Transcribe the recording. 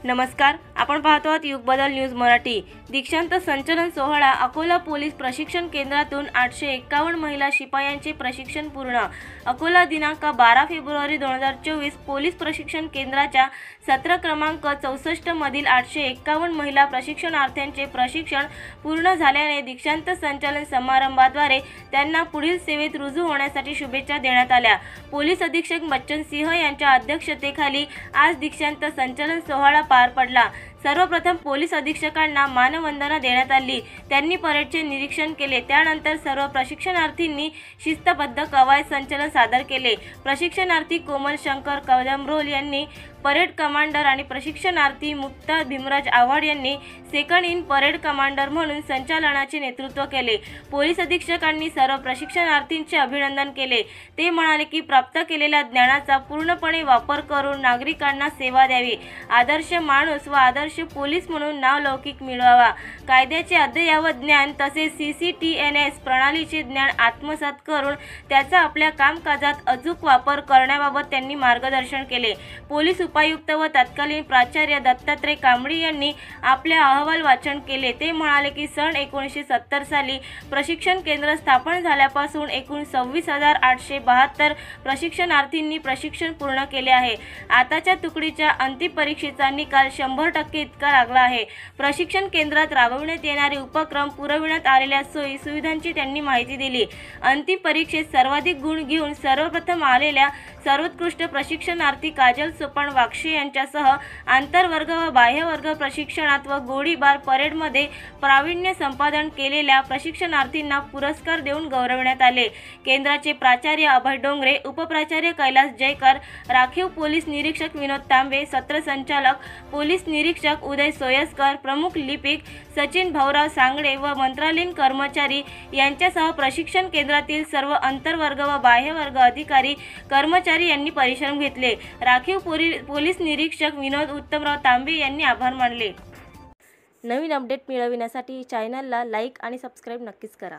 नमस्कार, आपण पाहतो आहात युग बदल न्यूज मराठी। दीक्षांत संचलन सोहळा अकोला पोलीस प्रशिक्षण केंद्रातून 851 महिला शिपायांचे प्रशिक्षण पूर्ण। अकोला दिनांक 12 फेब्रुवारी 2024 पोलीस प्रशिक्षण केंद्राच्या सत्र क्रमांक 64 मधील 851 महिला प्रशिक्षणार्थ्यांचे प्रशिक्षण पूर्ण झाल्याने दीक्षांत संचलन समारंभाद्वारे त्यांना पुढील सेवेत रुजू होण्यासाठी शुभेच्छा देण्यात आल्या। पोलीस अधीक्षक बच्चन सिंह यांच्या अध्यक्षतेखाली आज दीक्षांत संचलन सोहळा पार पडला। सर्वप्रथम पोलीस अधीक्षकांना मानवंदना देण्यात आली। त्यांनी परेडचे निरीक्षण केले। त्यानंतर सर्व प्रशिक्षणार्थींनी शिस्तबद्ध कवायत संचलन सादर केले। प्रशिक्षणार्थी कोमल शंकर कदमरोल यांनी परेड कमांडर आणि प्रशिक्षणार्थी मुक्ता भीमराज आव्हाड यांनी सेकंड इन परेड कमांडर म्हणून संचालनाचे नेतृत्व केले। पोलीस अधीक्षकांनी सर्व प्रशिक्षणार्थींचे अभिनंदन केले। ते म्हणाले की प्राप्त केलेल्या ज्ञानाचा पूर्णपणे वापर करून नागरिकांना सेवा द्यावी, आदर्श माणूस व आदर्श पोलीस म्हणून नावलौकिक मिळवावा, कायद्याचे अद्ययावत ज्ञान तसेच CCTNS प्रणालीचे ज्ञान आत्मसात करून त्याचा आपल्या कामकाजात अचूक वापर करण्याबाबत त्यांनी मार्गदर्शन केले। पोलीस उपायुक्त व तत्कालीन प्राचार्य दत्तात्रय कांबळी यांनी आपले अहवाल वाचन केले। ते म्हणाले की सन 1970 साली प्रशिक्षण केंद्र स्थापन झाल्यापासून एकूण 26,872 प्रशिक्षणार्थींनी प्रशिक्षण पूर्ण केले आहे। आताच्या तुकडीच्या अंतिम परीक्षेचा निकाल 100% इतका लागला आहे। प्रशिक्षण केंद्रात राबविण्यात येणारे उपक्रम, पुरविण्यात आलेल्या सोयी सुविधांची त्यांनी माहिती दिली। अंतिम परीक्षेत सर्वाधिक गुण घेऊन सर्वप्रथम आलेल्या सर्वोत्कृष्ट प्रशिक्षणार्थी काजल सोपान वाक्षे यांच्यासह आंतरवर्ग व बाह्यवर्ग प्रशिक्षणात व गोळीबार परेडमध्ये प्रावीण्य संपादन केलेल्या प्रशिक्षणार्थींना पुरस्कार देऊन गौरविण्यात आले। केंद्राचे प्राचार्य अभय डोंगरे, उपप्राचार्य कैलास जयकर, राखीव पोलीस निरीक्षक विनोद तांबे, सत्र संचालक पोलीस निरीक्षक उदय सोयस्कर, प्रमुख लिपिक सचिन भाऊराव सांगडे व मंत्रालयीन कर्मचारी यांच्यासह प्रशिक्षण केंद्रातील सर्व आंतरवर्ग व बाह्यवर्ग अधिकारी कर्मचारी यांनी परिश्रम घेतले। राखीव पोलीस निरीक्षक विनोद उत्तमराव तांबे यांनी आभार मानले। नवीन अपडेट मिळविण्यासाठी चॅनलला लाईक आणि सबस्क्राईब नक्कीच करा।